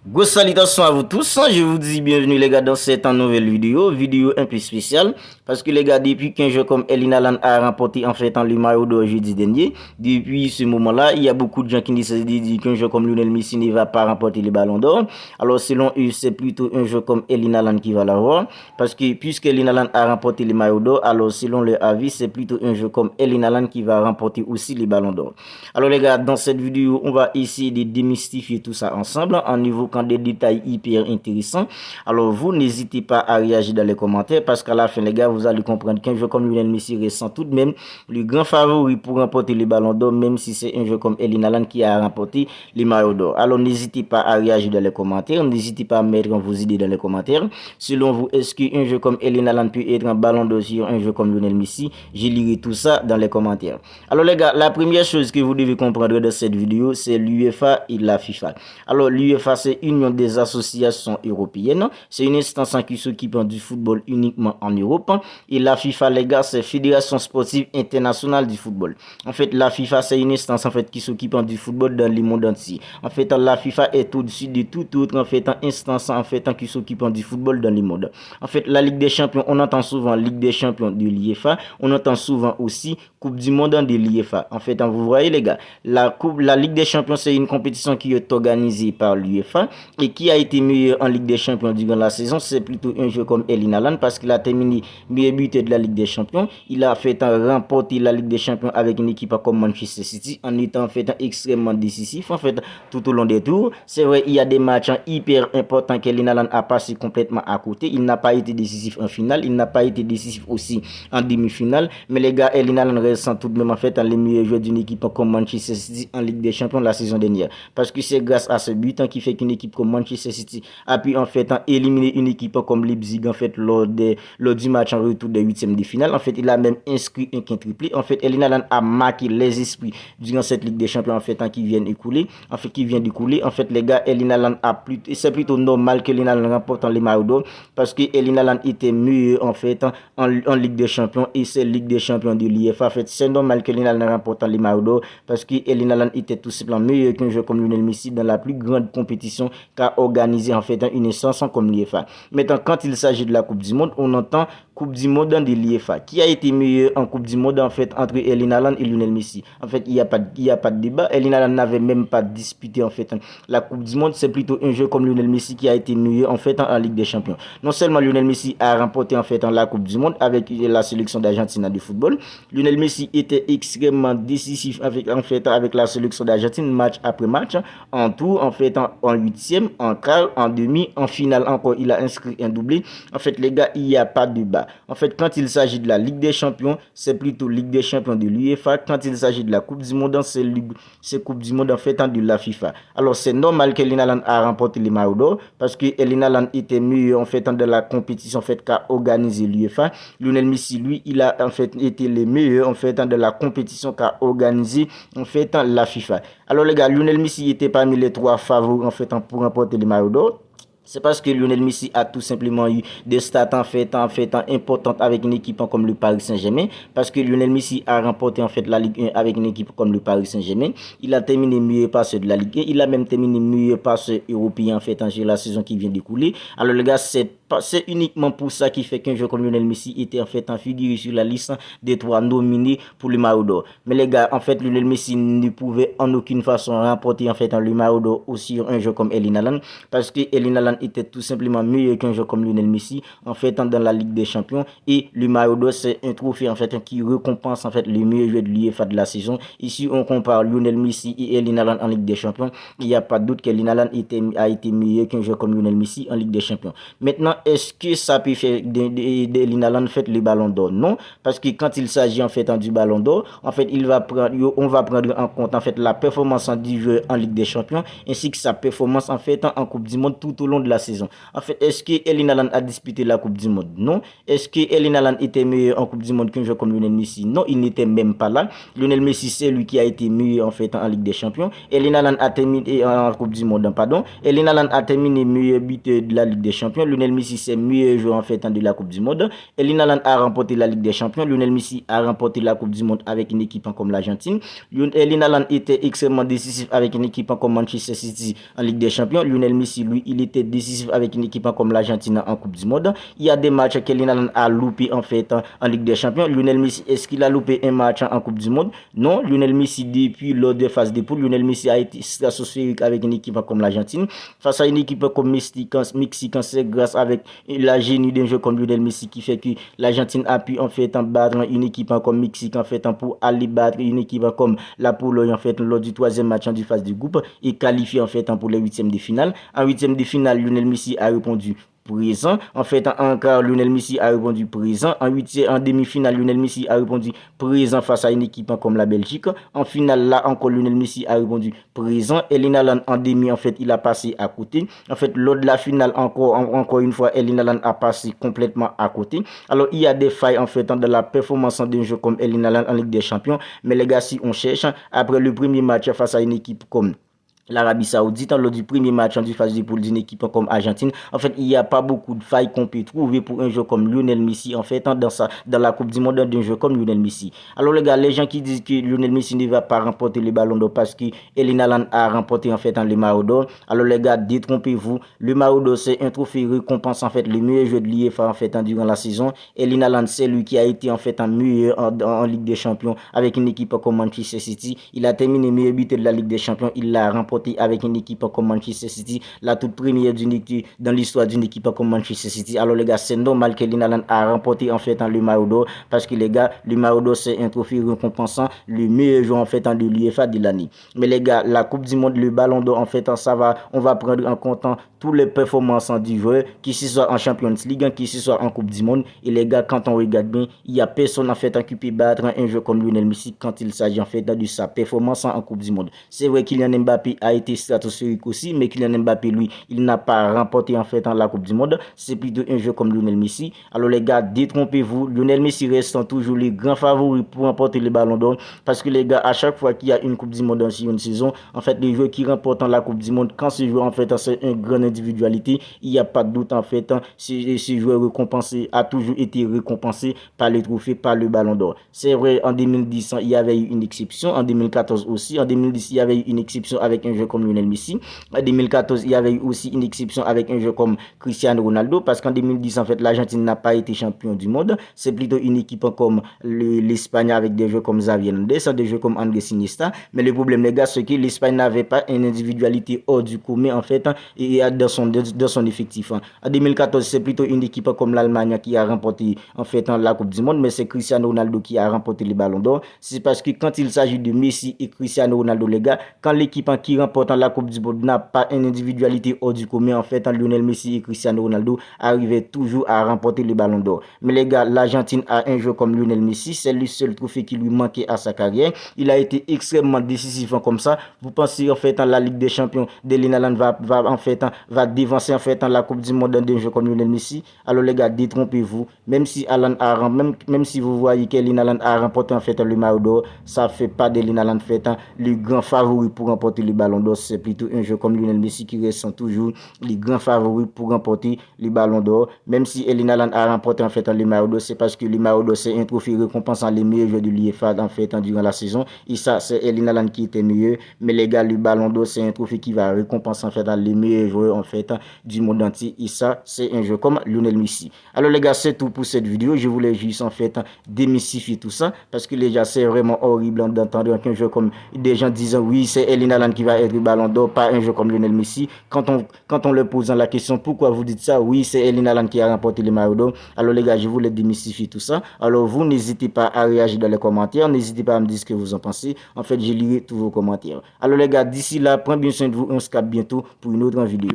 Go salutations à vous tous, je vous dis bienvenue les gars dans cette nouvelle vidéo un peu spéciale parce que les gars depuis qu'un jeu comme Erling Haaland a remporté en fait en le maillot d'or jeudi dernier, depuis ce moment-là, il y a beaucoup de gens qui disent qu'un jeu comme Lionel Messi ne va pas remporter le ballon d'or. Alors selon eux, c'est plutôt un jeu comme Erling Haaland qui va l'avoir parce que puisque Erling Haaland a remporté le maillot d'or, alors selon leur avis, c'est plutôt un jeu comme Erling Haaland qui va remporter aussi les ballons d'or. Alors les gars, dans cette vidéo, on va essayer de démystifier tout ça ensemble en niveau des détails hyper intéressants. Alors vous n'hésitez pas à réagir dans les commentaires parce qu'à la fin les gars vous allez comprendre qu'un jeu comme Lionel Messi reste tout de même le grand favori pour remporter le ballon d'or, même si c'est un jeu comme Erling Haaland qui a remporté les maillots d'or. Alors n'hésitez pas à réagir dans les commentaires, n'hésitez pas à mettre vos idées dans les commentaires. Selon vous, est-ce qu'un jeu comme Erling Haaland peut être un ballon d'or sur un jeu comme Lionel Messi? Je lirai tout ça dans les commentaires. Alors les gars, la première chose que vous devez comprendre de cette vidéo, c'est l'UEFA et la FIFA. Alors l'UEFA, c'est Union des associations européennes. C'est une instance qui s'occupe du football uniquement en Europe. Et la FIFA, les gars, c'est Fédération sportive internationale du football. En fait, la FIFA, c'est une instance en fait qui s'occupe du football dans le monde entier. En fait, la FIFA est au-dessus de toute autre instance qui s'occupe du football dans le monde. En fait, la Ligue des Champions, on entend souvent Ligue des Champions de l'UEFA. On entend souvent aussi Coupe du Monde de l'UEFA. En fait, vous voyez les gars, la Ligue des Champions, c'est une compétition qui est organisée par l'UEFA et qui a été meilleur en Ligue des Champions durant la saison. C'est plutôt un jeu comme Erling Haaland parce qu'il a terminé meilleur buteur de la Ligue des Champions. Il a fait remporter la Ligue des Champions avec une équipe comme Manchester City en étant extrêmement décisif tout au long des tours. C'est vrai, il y a des matchs hyper importants qu'Erling Haaland a passé complètement à côté. Il n'a pas été décisif en finale, il n'a pas été décisif aussi en demi-finale. Mais les gars, Erling Haaland reste tout de même les meilleurs joueurs d'une équipe comme Manchester City en Ligue des Champions la saison dernière. Parce que c'est grâce à ce but qui fait qu'une équipe comme Manchester City a pu éliminer une équipe comme Leipzig lors du match en retour des huitièmes de finale. En fait, il a même inscrit un quintuplé. En fait, Erling Haaland a marqué les esprits durant cette Ligue des Champions qui vient d'écouler. En fait, les gars, Erling Haaland c'est plutôt normal que Erling Haaland remporte les maillots d'or parce que Erling Haaland était mieux en Ligue des Champions et c'est Ligue des Champions de l'UEFA. En fait, c'est normal que Erling Haaland remporte les maillots d'or parce que Erling Haaland était tout simplement meilleur qu'un joueur comme Lionel Messi dans la plus grande compétition qu'a organisé une instance comme l'UEFA. Maintenant, quand il s'agit de la Coupe du Monde, on entend Coupe du Monde de l'UEFA. Qui a été meilleur en Coupe du Monde entre Erling Haaland et Lionel Messi? En fait, il n'y a pas de débat. Erling Haaland n'avait même pas disputé la Coupe du Monde. C'est plutôt un jeu comme Lionel Messi qui a été meilleur en Ligue des Champions. Non seulement Lionel Messi a remporté la Coupe du Monde avec la sélection d'Argentine de football. Lionel Messi était extrêmement décisif avec la sélection d'Argentine match après match, en tout, en huitième, en quart, en demi, en finale encore, il a inscrit un doublé. En fait, les gars, il n'y a pas de débat. En fait, quand il s'agit de la Ligue des Champions, c'est plutôt Ligue des Champions de l'UEFA. Quand il s'agit de la Coupe du Monde, c'est Coupe du Monde de la FIFA. Alors, c'est normal que Erling Haaland a remporté les maillots d'or parce que Erling Haaland était mieux de la compétition qu'a organisé l'UEFA. Lionel Messi, lui, il a été le meilleur de la compétition qu'a organisé la FIFA. Alors les gars, Lionel Messi était parmi les trois favoris pour remporter les maillots d'or. C'est parce que Lionel Messi a tout simplement eu des stats importantes avec une équipe comme le Paris Saint-Germain. Parce que Lionel Messi a remporté la Ligue 1 avec une équipe comme le Paris Saint-Germain. Il a terminé meilleur passeur de la Ligue 1. Il a même terminé meilleur passeur européen sur la saison qui vient d'écouler. Alors les gars, c'est uniquement pour ça qui fait qu'un joueur comme Lionel Messi était figuré sur la liste des trois nominés pour le maillot d'or. Mais les gars, Lionel Messi ne pouvait en aucune façon remporter le maillot d'or aussi un joueur comme Erling Haaland parce que Erling Haaland était tout simplement mieux qu'un joueur comme Lionel Messi dans la Ligue des Champions. Et le maillot d'or, c'est un trophée qui récompense le meilleur joueur de l'UEFA de la saison. Ici, on compare Lionel Messi et Erling Haaland en Ligue des Champions. Il n'y a pas de doute qu'Erling Haaland a été meilleur qu'un joueur comme Lionel Messi en Ligue des Champions. Maintenant, est-ce que ça peut faire d'Erling Haaland le ballon d'or? Non, parce que quand il s'agit du ballon d'or, on va prendre en compte la performance du joueur en Ligue des Champions ainsi que sa performance en Coupe du Monde tout au long de la saison. En fait, est-ce que Erling Haaland a disputé la Coupe du Monde? Non. Est-ce que Erling Haaland était meilleur en Coupe du Monde qu'un joueur comme Lionel Messi? Non, il n'était même pas là. Lionel Messi, c'est lui qui a été meilleur en Ligue des Champions. Erling Haaland a terminé en Coupe du Monde, pardon. Erling Haaland a terminé meilleur buteur de la Ligue des Champions. Lionel Messi Messi c'est meilleur joueur en fait de la Coupe du Monde. Erling Haaland a remporté la Ligue des Champions. Lionel Messi a remporté la Coupe du Monde avec une équipe comme l'Argentine. Erling Haaland était extrêmement décisif avec une équipe comme Manchester City en Ligue des Champions. Lionel Messi, lui, il était décisif avec une équipe comme l'Argentine en Coupe du Monde. Il y a des matchs qu'Erling Haaland a loupé en fait en Ligue des Champions. Lionel Messi, est-ce qu'il a loupé un match en Coupe du Monde? Non. Lionel Messi, depuis lors des phases de poule, Lionel Messi a été stratosphérique avec une équipe comme l'Argentine. Face à une équipe comme Mexicain, c'est grâce avec la génie d'un jeu comme Lionel Messi qui fait que l'Argentine a pu en fait battre une équipe comme Mexique en fait pour aller battre une équipe comme la Pologne en fait lors du troisième match du phase du groupe et qualifié en fait pour les huitièmes de finale. En huitième de finale, Lionel Messi a répondu présent. En fait, en quart, Lionel Messi a répondu présent. En demi-finale, Lionel Messi a répondu présent face à une équipe comme la Belgique. En finale, là encore, Lionel Messi a répondu présent. Erling Haaland en demi, en fait, il a passé à côté. En fait, lors de la finale, encore une fois, Erling Haaland a passé complètement à côté. Alors, il y a des failles, en fait, dans la performance d'un jeu comme Erling Haaland en Ligue des Champions. Mais les gars, si on cherche, après le premier match face à une équipe comme l'Arabie Saoudite, lors du premier match du phase de poule d'une équipe comme Argentine, en fait, il n'y a pas beaucoup de failles qu'on peut trouver pour un jeu comme Lionel Messi, en fait, dans la Coupe du Monde d'un jeu comme Lionel Messi. Alors, les gars, les gens qui disent que Lionel Messi ne va pas remporter le ballon d'or parce que Erling Haaland a remporté, en fait, le Maillot d'or. Alors, les gars, détrompez-vous. Le Maillot d'or, c'est un trophée récompense, en fait, le meilleur joueur de l'UEFA, en fait, durant la saison. Erling Haaland, c'est lui qui a été, en fait, un meilleur en Ligue des Champions avec une équipe comme Manchester City. Il a terminé meilleur buteur de la Ligue des Champions. Il l'a remporté avec une équipe comme Manchester City, la toute première dans l'histoire d'une équipe comme Manchester City. Alors les gars, c'est normal que Erling Haaland a remporté en fait le Maillot d'or parce que les gars, le Maillot d'or c'est un trophée récompensant le meilleur joueur en fait de l'UEFA de l'année. Mais les gars, la Coupe du Monde, le Ballon d'or en fait, on va prendre en compte toutes les performances du joueur, qui ce soit en Champions League, qui ce soit en Coupe du Monde. Et les gars, quand on regarde bien, il y a personne en fait qui peut battre un joueur comme Lionel Messi quand il s'agit en fait de sa performance en Coupe du Monde. C'est vrai qu'il Kylian Mbappé a été stratosphérique aussi, mais Kylian Mbappé, lui, il n'a pas remporté en fait la Coupe du Monde. C'est plutôt un jeu comme Lionel Messi. Alors les gars, détrompez-vous. Lionel Messi reste toujours les grands favoris pour remporter le Ballon d'or. Parce que les gars, à chaque fois qu'il y a une Coupe du Monde dans une saison, en fait, les joueurs qui remportent la Coupe du Monde, quand ce joueur en fait c'est une grande individualité, il n'y a pas de doute en fait, ce joueur récompensé a toujours été récompensé par les trophées, par le Ballon d'or. C'est vrai, en 2010, il y avait eu une exception. En 2014 aussi. En 2010, il y avait eu une exception avec un jeu comme Lionel Messi. En 2014, il y avait eu aussi une exception avec un jeu comme Cristiano Ronaldo, parce qu'en 2010, en fait, l'Argentine n'a pas été champion du monde. C'est plutôt une équipe comme l'Espagne avec des jeux comme Xavi Hernandez, des jeux comme Andrés Iniesta. Mais le problème, les gars, c'est que l'Espagne n'avait pas une individualité hors du commun, en fait, et dans son effectif. En 2014, c'est plutôt une équipe comme l'Allemagne qui a remporté, en fait, la Coupe du Monde, mais c'est Cristiano Ronaldo qui a remporté le Ballon d'or. C'est parce que quand il s'agit de Messi et Cristiano Ronaldo, les gars, quand l'équipe qui remporte la Coupe du Monde n'a pas une individualité hors du commun, en fait, Lionel Messi et Cristiano Ronaldo arrivaient toujours à remporter le Ballon d'or. Mais les gars, l'Argentine a un joueur comme Lionel Messi, c'est le seul trophée qui lui manquait à sa carrière. Il a été extrêmement décisif comme ça. Vous pensez en fait la Ligue des Champions d'Erling Haaland va dévancer en fait la Coupe du Monde d'un joueur comme Lionel Messi? Alors les gars, détrompez-vous. Même si même si vous voyez qu'Erling Haaland a remporté en fait le Maillot d'or, ça fait pas d'Erling Haaland le grand favori pour remporter le Ballon d'or. C'est plutôt un jeu comme Lionel Messi qui reste toujours les grands favoris pour remporter le Ballon d'or. Même si Erling Haaland a remporté en fait le Maillot d'or, c'est parce que le Maillot d'or c'est un trophée récompensant les meilleurs joueurs de l'UEFA en fait durant la saison. Et ça, c'est Erling Haaland qui était meilleur. Mais les gars, le Ballon d'or c'est un trophée qui va récompenser en fait les meilleurs joueurs en fait du monde entier. Et ça, c'est un jeu comme Lionel Messi. Alors les gars, c'est tout pour cette vidéo. Je voulais juste en fait démystifier tout ça parce que les gars, c'est vraiment horrible d'entendre qu'un jeu comme des gens disant oui, c'est Erling Haaland qui va être le Ballon d'or, pas un jeu comme Lionel Messi. Quand on leur pose la question pourquoi vous dites ça, oui, c'est Erling Haaland qui a remporté le Maillot d'or. Alors les gars, je voulais démystifier tout ça. Alors vous, n'hésitez pas à réagir dans les commentaires, n'hésitez pas à me dire ce que vous en pensez. En fait, je lirai tous vos commentaires. Alors les gars, d'ici là, prenez bien soin de vous, on se capte bientôt pour une autre vidéo.